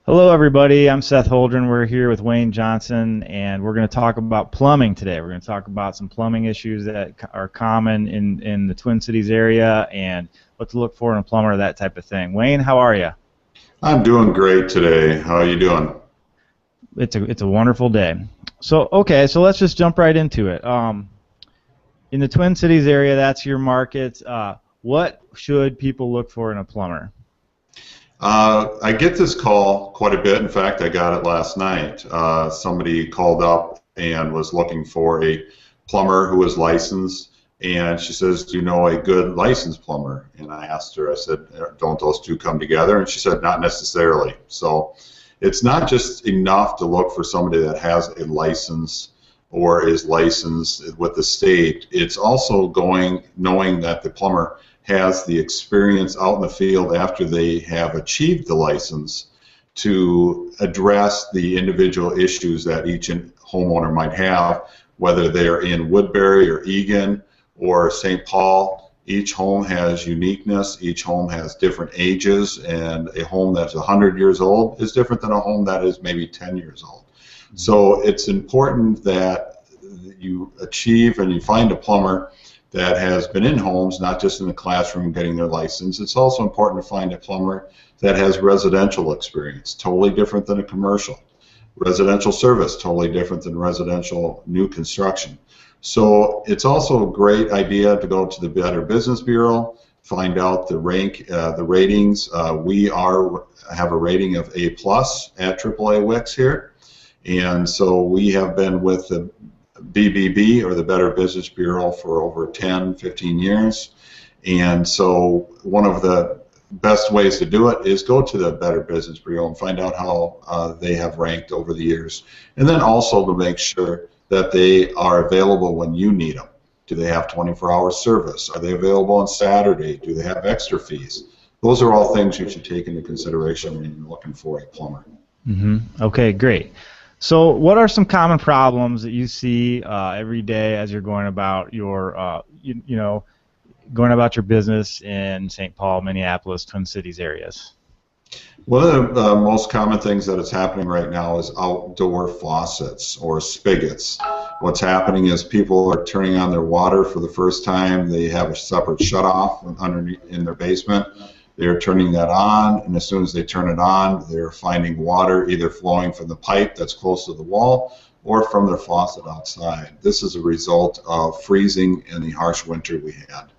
Hello, everybody. I'm Seth Holdren. We're here with Wayne Johnson, and we're going to talk about plumbing today. We're going to talk about some plumbing issues that are common in the Twin Cities area and what to look for in a plumber, that type of thing. Wayne, how are you? I'm doing great today. How are you doing? It's a wonderful day. So let's just jump right into it. In the Twin Cities area, that's your market. What should people look for in a plumber? I get this call quite a bit. In fact, I got it last night. Somebody called up and was looking for a plumber who was licensed, and she says, "Do you know a good licensed plumber?" And I asked her, I said, "Don't those two come together?" And she said, "Not necessarily." So it's not just enough to look for somebody that has a license or is licensed with the state. It's also knowing that the plumber has the experience out in the field after they have achieved the license to address the individual issues that each homeowner might have, whether they're in Woodbury or Egan or St. Paul. Each home has uniqueness, each home has different ages, and a home that's 100 years old is different than a home that is maybe 10 years old. So it's important that you achieve and you find a plumber that has been in homes, not just in the classroom getting their license. It's also important to find a plumber that has residential experience, totally different than a commercial. Residential service, totally different than residential new construction. So it's also a great idea to go to the Better Business Bureau, find out the ratings. We have a rating of A+ at AAA Wix here, and so we have been with the BBB, or the Better Business Bureau, for over 10, 15 years. And so one of the best ways to do it is go to the Better Business Bureau and find out how they have ranked over the years. And then also to make sure that they are available when you need them. Do they have 24-hour service? Are they available on Saturday? Do they have extra fees? Those are all things you should take into consideration when you're looking for a plumber. Okay, great. So what are some common problems that you see every day as you're going about going about your business in St. Paul, Minneapolis, Twin Cities areas? One of the most common things that is happening right now is outdoor faucets or spigots. What's happening is people are turning on their water for the first time. They have a separate shutoff underneath in their basement. They're turning that on, and as soon as they turn it on, they're finding water either flowing from the pipe that's close to the wall or from their faucet outside. This is a result of freezing in the harsh winter we had.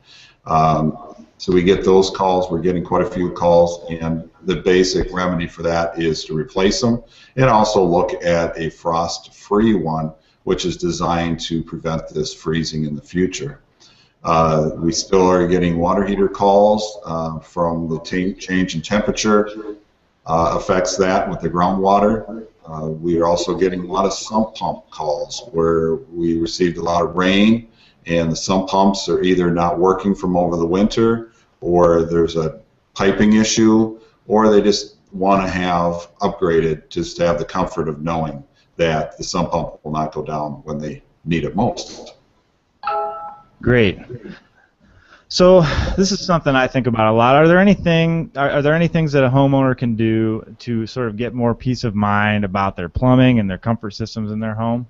So we get those calls. We're getting quite a few calls, and the basic remedy for that is to replace them and also look at a frost-free one, which is designed to prevent this freezing in the future. We still are getting water heater calls from the change in temperature affects that with the groundwater. We are also getting a lot of sump pump calls where we received a lot of rain and the sump pumps are either not working from over the winter, or there's a piping issue, or they just want to have upgraded just to have the comfort of knowing that the sump pump will not go down when they need it most. Great. So this is something I think about a lot. Are there any things that a homeowner can do to sort of get more peace of mind about their plumbing and their comfort systems in their home?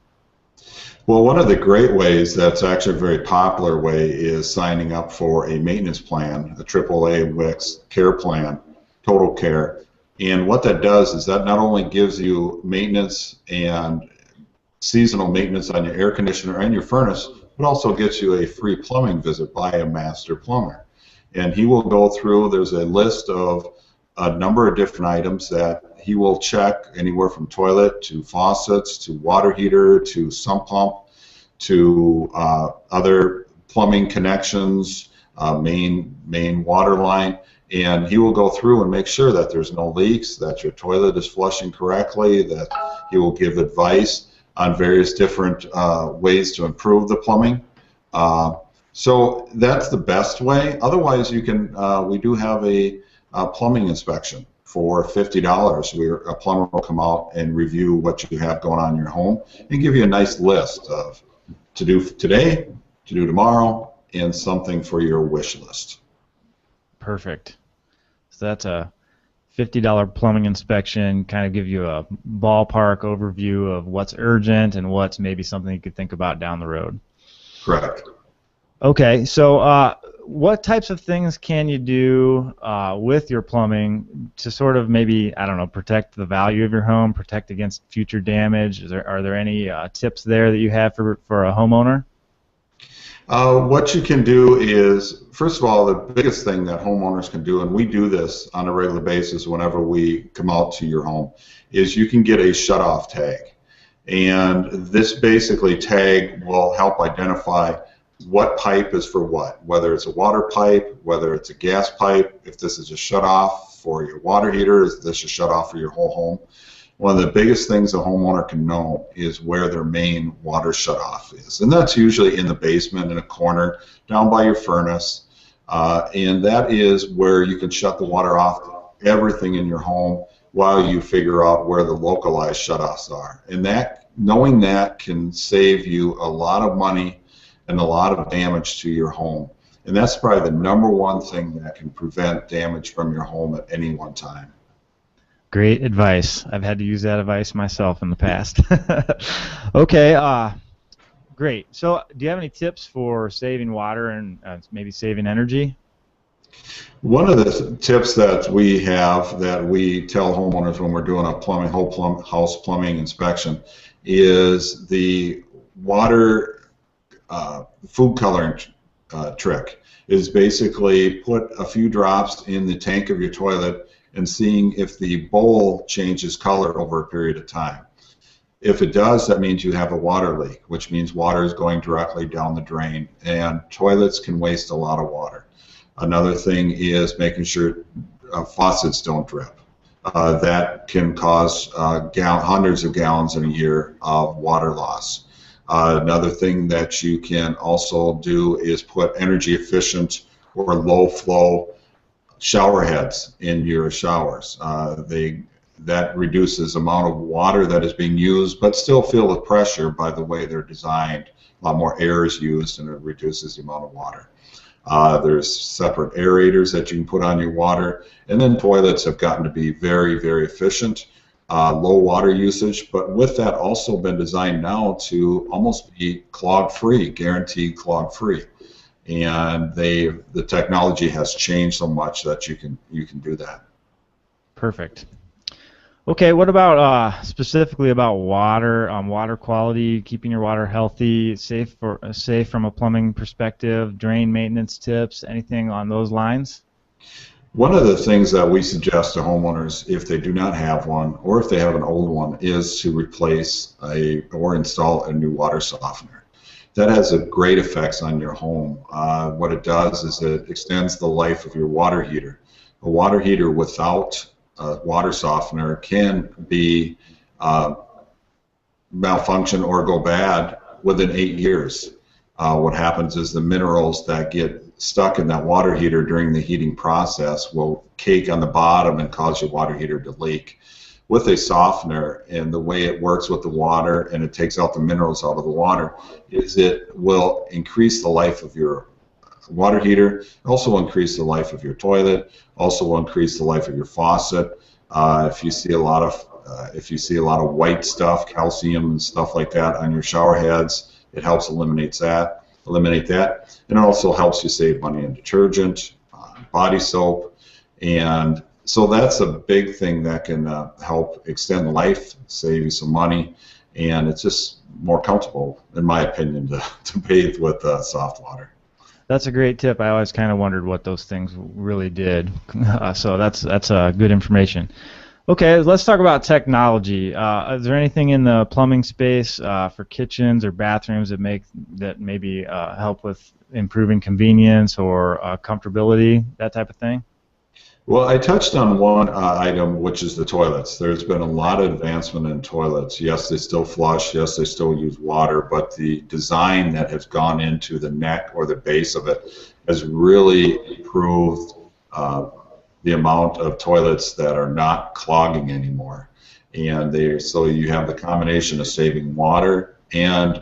Well, one of the great ways that's actually a very popular way is signing up for a maintenance plan, a AAA Wix care plan, total care. And what that does is that not only gives you maintenance and seasonal maintenance on your air conditioner and your furnace, but also gets you a free plumbing visit by a master plumber. And he will go through, there's a list of a number of different items that he will check, anywhere from toilet to faucets to water heater to sump pump to other plumbing connections, main water line. And he will go through and make sure that there's no leaks, that your toilet is flushing correctly, that he will give advice on various different ways to improve the plumbing. So that's the best way. Otherwise, you can. We do have a plumbing inspection for $50. Where a plumber will come out and review what you have going on in your home and give you a nice list of to do today, to do tomorrow, and something for your wish list. Perfect. So that's a $50 plumbing inspection, kind of give you a ballpark overview of what's urgent and what's maybe something you could think about down the road. Correct. Okay, so what types of things can you do with your plumbing to sort of maybe, I don't know, protect the value of your home, protect against future damage? Are there any tips there that you have for a homeowner? What you can do is, first of all, the biggest thing that homeowners can do, and we do this on a regular basis whenever we come out to your home, is you can get a shut-off tag. And this basically tag will help identify what pipe is for what, whether it's a water pipe, whether it's a gas pipe, if this is a shut-off for your water heater, is this a shut-off for your whole home. One of the biggest things a homeowner can know is where their main water shutoff is. And that's usually in the basement in a corner down by your furnace. And that is where you can shut the water off to everything in your home while you figure out where the localized shutoffs are. And that, knowing that can save you a lot of money and a lot of damage to your home. And that's probably the number one thing that can prevent damage from your home at any one time. Great advice. I've had to use that advice myself in the past. Okay, great. So do you have any tips for saving water and maybe saving energy? One of the tips that we have that we tell homeowners when we're doing a house plumbing inspection is the water food coloring trick. Is basically put a few drops in the tank of your toilet and seeing if the bowl changes color over a period of time. If it does, that means you have a water leak, which means water is going directly down the drain, and toilets can waste a lot of water. Another thing is making sure faucets don't drip. That can cause hundreds of gallons in a year of water loss. Another thing that you can also do is put energy efficient or low flow shower heads in your showers. That reduces the amount of water that is being used, but still feel the pressure by the way they're designed. A lot more air is used, and it reduces the amount of water. There's separate aerators that you can put on your water, and then toilets have gotten to be very, very efficient, low water usage, but with that also been designed now to almost be clog-free, guaranteed clog-free. And the technology has changed so much that you can do that. Perfect. Okay, what about specifically about water, water quality, keeping your water healthy, safe from a plumbing perspective, drain maintenance tips, anything on those lines? One of the things that we suggest to homeowners, if they do not have one or if they have an old one, is to replace or install a new water softener. That has a great effects on your home. What it does is it extends the life of your water heater. A water heater without a water softener can be malfunction or go bad within 8 years. What happens is the minerals that get stuck in that water heater during the heating process will cake on the bottom and cause your water heater to leak. With a softener, and the way it works with the water and it takes out the minerals out of the water, is it will increase the life of your water heater, also increase the life of your toilet, also will increase the life of your faucet. If you see a lot of white stuff, calcium and stuff like that on your shower heads, it helps eliminate that. And it also helps you save money on detergent, body soap, and so that's a big thing that can help extend life, save you some money, and it's just more comfortable, in my opinion, to bathe with soft water. That's a great tip. I always kind of wondered what those things really did. So that's good information. Okay, let's talk about technology. Is there anything in the plumbing space for kitchens or bathrooms that maybe help with improving convenience or comfortability, that type of thing? Well, I touched on one item, which is the toilets. There's been a lot of advancement in toilets. Yes, they still flush. Yes, they still use water. But the design that has gone into the neck or the base of it has really improved the amount of toilets that are not clogging anymore. And so you have the combination of saving water and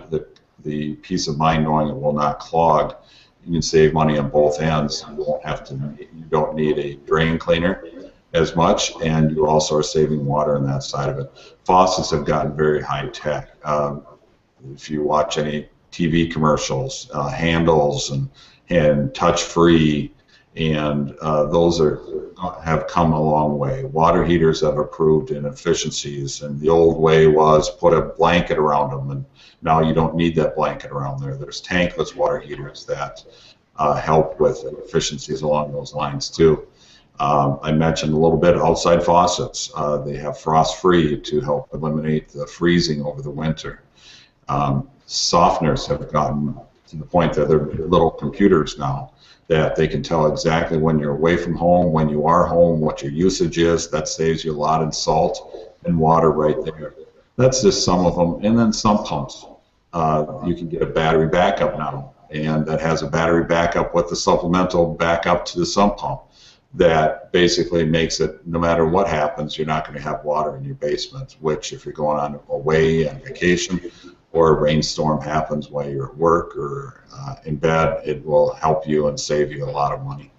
the peace of mind knowing it will not clog. You can save money on both ends. You don't need a drain cleaner. as much, and you also are saving water on that side of it. Faucets have gotten very high tech. If you watch any TV commercials, handles and touch-free, and those have come a long way. Water heaters have improved in efficiencies, and the old way was put a blanket around them, and now you don't need that blanket around there. There's tankless water heaters that help with efficiencies along those lines too. I mentioned a little bit outside faucets. They have frost-free to help eliminate the freezing over the winter. Softeners have gotten to the point that they're little computers now that they can tell exactly when you're away from home, when you are home, what your usage is. That saves you a lot in salt and water right there. That's just some of them. And then sump pumps. You can get a battery backup now, and that has a battery backup with the supplemental backup to the sump pump. That basically makes it, no matter what happens, you're not going to have water in your basement, which if you're going on away on vacation or a rainstorm happens while you're at work or in bed, it will help you and save you a lot of money.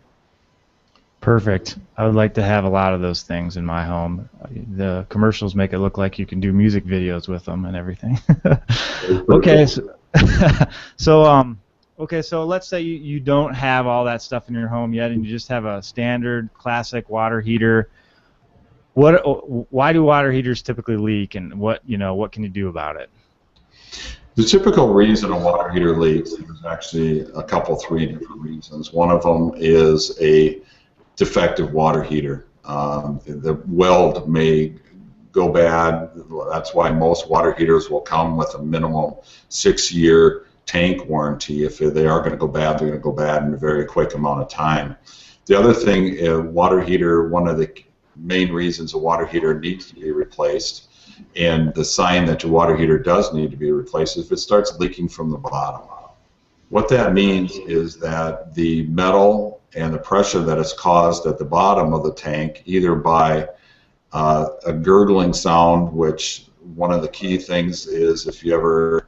Perfect. I would like to have a lot of those things in my home. The commercials make it look like you can do music videos with them and everything. Okay, so let's say you don't have all that stuff in your home yet, and you just have a standard classic water heater. Why do water heaters typically leak, and what can you do about it? The typical reason a water heater leaks is actually three different reasons. One of them is a defective water heater. The weld may go bad. That's why most water heaters will come with a minimum 6-year tank warranty. If they are going to go bad, they're going to go bad in a very quick amount of time. The other thing, water heater, one of the main reasons a water heater needs to be replaced, and the sign that your water heater does need to be replaced, is if it starts leaking from the bottom. What that means is that the metal and the pressure that is caused at the bottom of the tank, either by a gurgling sound, which one of the key things is if you ever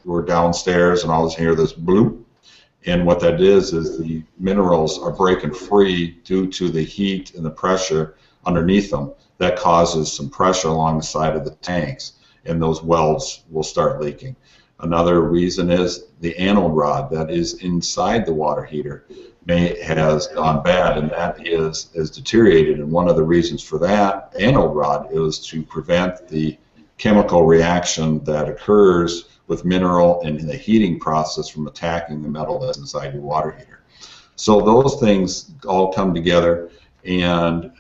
were downstairs and all of a sudden hear this bloop, and what that is the minerals are breaking free due to the heat and the pressure underneath them. That causes some pressure along the side of the tanks, and those welds will start leaking. Another reason is the anode rod that is inside the water heater has gone bad, and that is deteriorated. And one of the reasons for that anode rod is to prevent the chemical reaction that occurs with mineral and the heating process from attacking the metal that's inside your water heater. So those things all come together and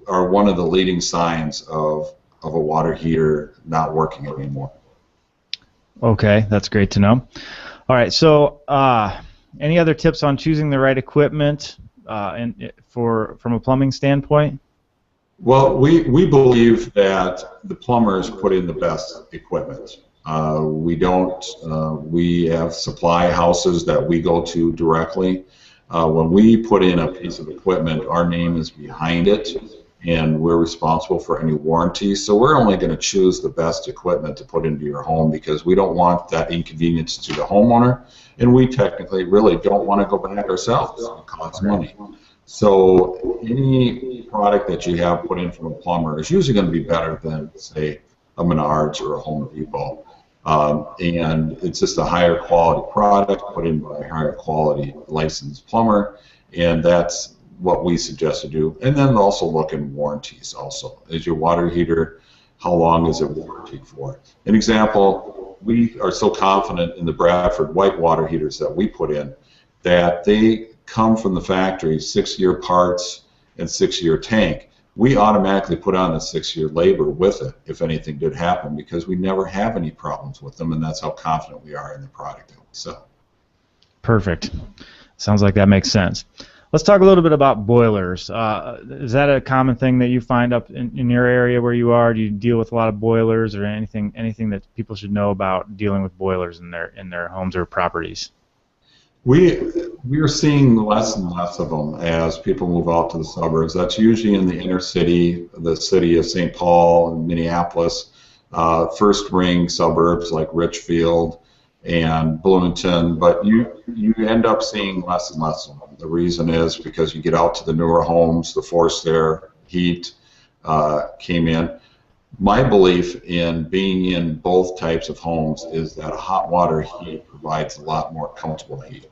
are one of the leading signs of a water heater not working anymore. Okay, that's great to know. All right, so any other tips on choosing the right equipment from a plumbing standpoint? Well, we believe that the plumbers put in the best equipment. We have supply houses that we go to directly. When we put in a piece of equipment, our name is behind it, and we're responsible for any warranties. So we're only going to choose the best equipment to put into your home because we don't want that inconvenience to the homeowner, and we technically really don't want to go back ourselves. It costs money. So any product that you have put in from a plumber is usually going to be better than, say, a Menards or a Home Depot. And it's just a higher quality product put in by a higher quality licensed plumber, and that's what we suggest to do. And then also look in warranties also. Is your water heater, how long is it warranted for? An example, we are so confident in the Bradford white water heaters that we put in that they come from the factory, 6-year parts and 6-year tank. We automatically put on a 6-year labor with it if anything did happen because we never have any problems with them, and that's how confident we are in the product that we sell. Perfect. Sounds like that makes sense. Let's talk a little bit about boilers. Is that a common thing that you find up in your area where you are? Do you deal with a lot of boilers, or anything that people should know about dealing with boilers in their homes or properties? We are seeing less and less of them as people move out to the suburbs. That's usually in the inner city, the city of St. Paul and Minneapolis, first ring suburbs like Richfield and Bloomington, but you end up seeing less and less of them. The reason is because you get out to the newer homes, the force there heat came in. My belief in being in both types of homes is that a hot water heat provides a lot more comfortable heat.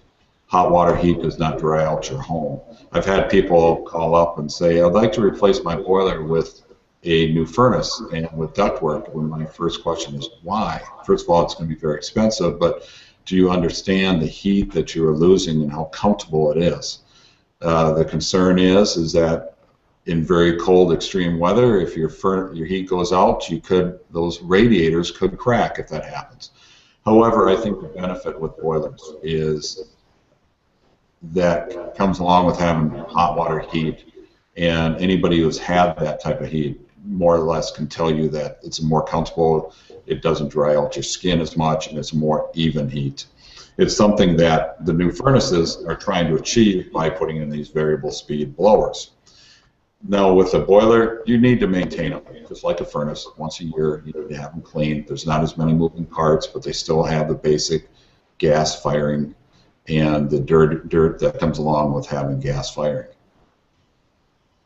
Hot water heat does not dry out your home. I've had people call up and say, I'd like to replace my boiler with a new furnace and with ductwork. And my first question is, why? First of all, it's going to be very expensive, but do you understand the heat that you are losing and how comfortable it is? The concern is that in very cold, extreme weather, if your heat goes out, those radiators could crack if that happens. However, I think the benefit with boilers is that comes along with having hot water heat, and anybody who's had that type of heat more or less can tell you that it's more comfortable, it doesn't dry out your skin as much, and it's more even heat. It's something that the new furnaces are trying to achieve by putting in these variable speed blowers. Now, with a boiler, you need to maintain them, just like a furnace. Once a year, you need to have them cleaned. There's not as many moving parts, but they still have the basic gas firing and the dirt that comes along with having gas firing.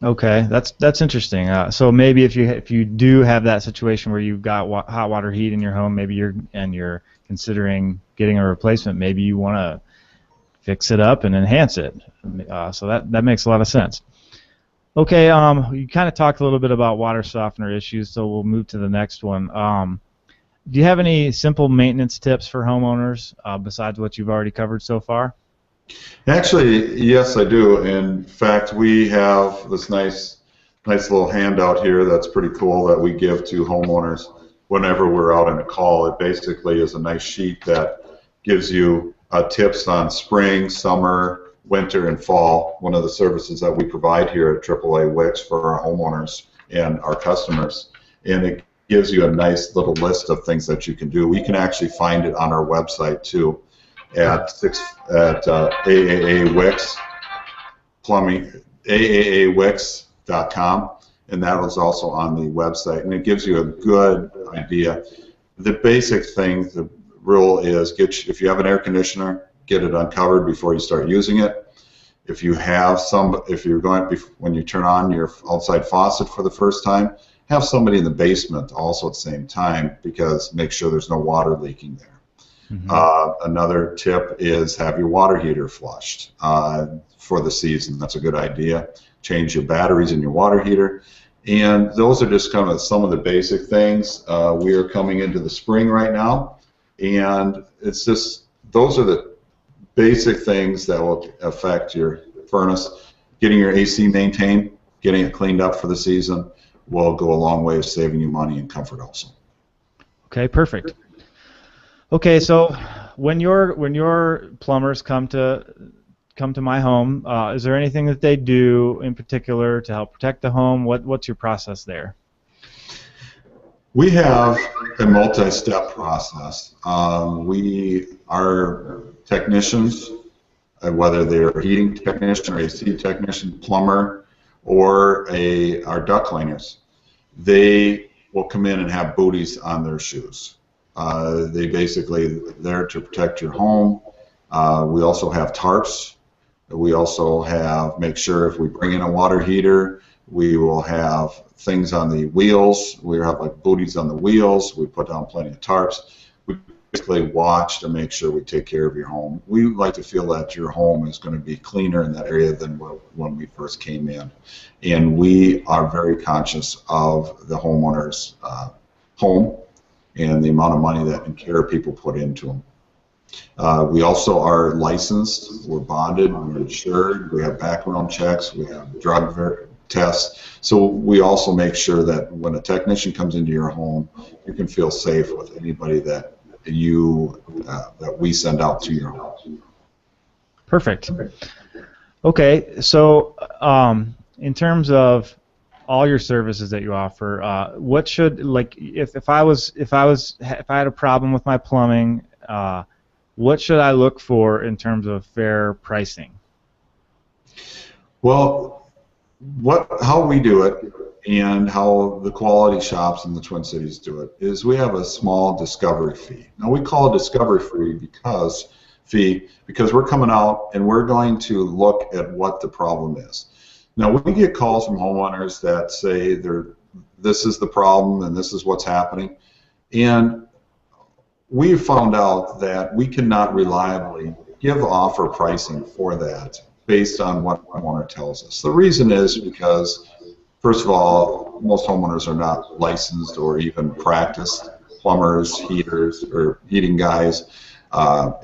Okay, that's interesting. So maybe if you do have that situation where you've got hot water heat in your home, maybe you're considering getting a replacement, maybe you want to fix it up and enhance it. So that makes a lot of sense. Okay, you kind of talked a little bit about water softener issues, so we'll move to the next one. Do you have any simple maintenance tips for homeowners besides what you've already covered so far? Actually, yes, I do. In fact, we have this nice little handout here that's pretty cool that we give to homeowners whenever we're out on a call. It basically is a nice sheet that gives you tips on spring, summer, winter, and fall. One of the services that we provide here at AAA Wix for our homeowners and our customers. And it gives you a nice little list of things that you can do. We can actually find it on our website too at AAA Wix, AAAWix.com, and that was also on the website. And it gives you a good idea. The basic thing, the rule is if you have an air conditioner, get it uncovered before you start using it. If you have when you turn on your outside faucet for the first time, have somebody in the basement also at the same time, because make sure there's no water leaking there. Mm-hmm. Another tip is have your water heater flushed for the season. That's a good idea. Change your batteries in your water heater. And those are just kind of some of the basic things. We are coming into the spring right now, and it's just those are the basic things that will affect your furnace. Getting your AC maintained, getting it cleaned up for the season will go a long way of saving you money and comfort also. Okay, perfect. Okay, so when your plumbers come to my home, is there anything that they do in particular to help protect the home? What's your process there? We have a multi-step process. Our technicians, whether they're a heating technician or AC technician, plumber, or our duct cleaners, they will come in and have booties on their shoes. They basically there to protect your home. We also have tarps. We also make sure if we bring in a water heater, we will have things on the wheels. We have like booties on the wheels. We put down plenty of tarps. We basically watch to make sure we take care of your home. We like to feel that your home is going to be cleaner in that area than when we first came in. And we are very conscious of the homeowner's home and the amount of money and care people put into them. We also are licensed, we're bonded, we're insured, we have background checks, we have drug tests. So we also make sure that when a technician comes into your home, you can feel safe with anybody that we send out to your home. Perfect. Okay, so in terms of all your services that you offer, what should, like, if I had a problem with my plumbing, what should I look for in terms of fair pricing? Well, how we do it and how the quality shops in the Twin Cities do it is we have a small discovery fee. Now we call it discovery fee because we're coming out and we're going to look at what the problem is. Now, we get calls from homeowners that say this is the problem and this is what's happening. And we found out that we cannot reliably give offer pricing for that based on what the homeowner tells us. The reason is because, first of all, most homeowners are not licensed or even practiced plumbers, heaters, or heating guys,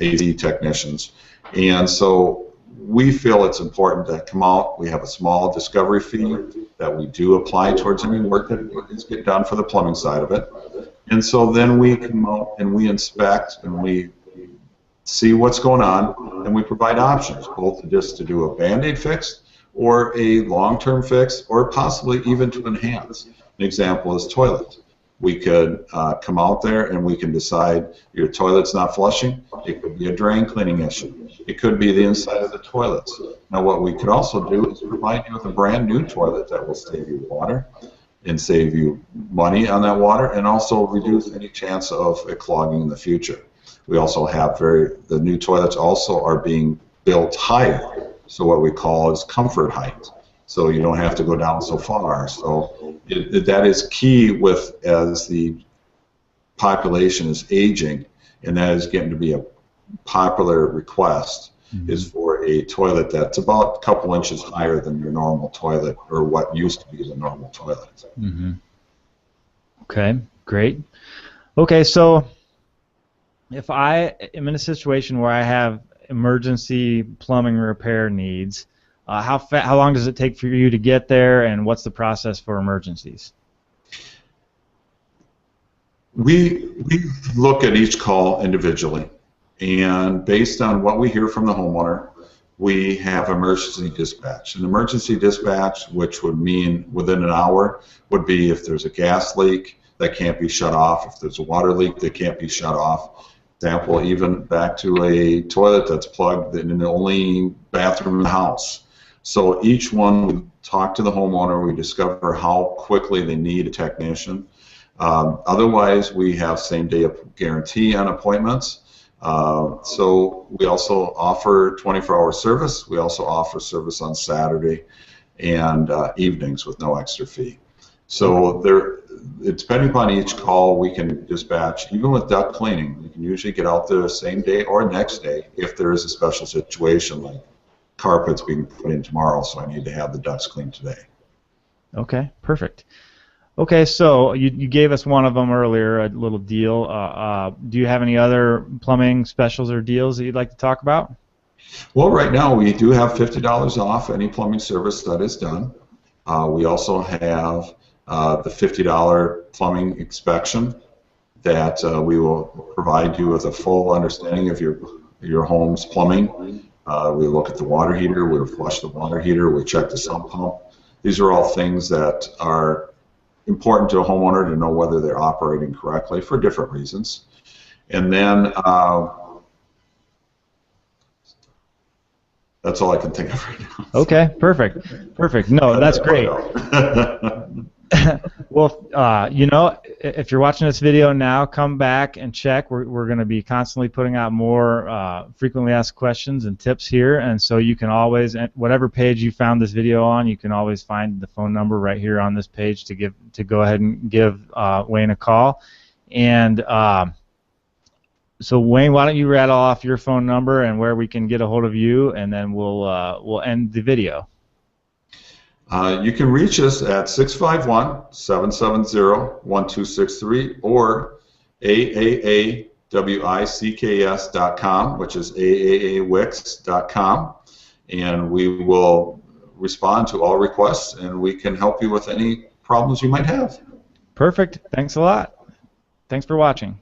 AC technicians. And so we feel it's important to come out. We have a small discovery fee that we do apply towards any work that is get done for the plumbing side of it. And so then we come out and we inspect and we see what's going on, and we provide options, both just to do a Band-Aid fix or a long-term fix, or possibly even to enhance. An example is toilet. We could come out there and we can decide your toilet's not flushing. It could be a drain cleaning issue. It could be the inside of the toilets. Now, what we could also do is provide you with a brand new toilet that will save you water and save you money on that water, and also reduce any chance of it clogging in the future. We also have the new toilets also are being built higher, so what we call is comfort height. So you don't have to go down so far. So that is key as the population is aging, and that is getting to be a popular request, is for a toilet that's about a couple inches higher than your normal toilet, or what used to be the normal toilet. Okay, great. Okay, so if I am in a situation where I have emergency plumbing repair needs, how long does it take for you to get there, and what's the process for emergencies? We look at each call individually, and based on what we hear from the homeowner, we have emergency dispatch. An emergency dispatch, which would mean within an hour, would be if there's a gas leak that can't be shut off, if there's a water leak that can't be shut off. Example, even back to a toilet that's plugged in the only bathroom in the house. So each one, we talk to the homeowner, we discover how quickly they need a technician. Otherwise, we have same-day guarantee on appointments. So we also offer 24-hour service. We also offer service on Saturday and evenings with no extra fee. So depending upon each call, we can dispatch. Even with duct cleaning, we can usually get out there the same day or next day if there is a special situation, like carpets being put in tomorrow, so I need to have the ducts cleaned today. Okay, perfect. Okay, so you gave us one of them earlier, a little deal. Do you have any other plumbing specials or deals that you'd like to talk about? Well, right now we do have $50 off any plumbing service that is done. We also have the $50 plumbing inspection that we will provide you with a full understanding of your home's plumbing. We look at the water heater, we flush the water heater, we check the sump pump. These are all things that are important to a homeowner to know whether they're operating correctly for different reasons. And then that's all I can think of right now. Okay, perfect. Perfect. No, that's great. Well, you know, if you're watching this video now, come back and check. We're going to be constantly putting out more frequently asked questions and tips here, and so you can always, whatever page you found this video on, you can always find the phone number right here on this page to go ahead and give Wayne a call. And so Wayne, why don't you rattle off your phone number and where we can get a hold of you, and then we'll end the video. You can reach us at 651-770-1263 or aaawics.com, which is aaawics.com, and we will respond to all requests, and we can help you with any problems you might have. Perfect. Thanks a lot. Thanks for watching.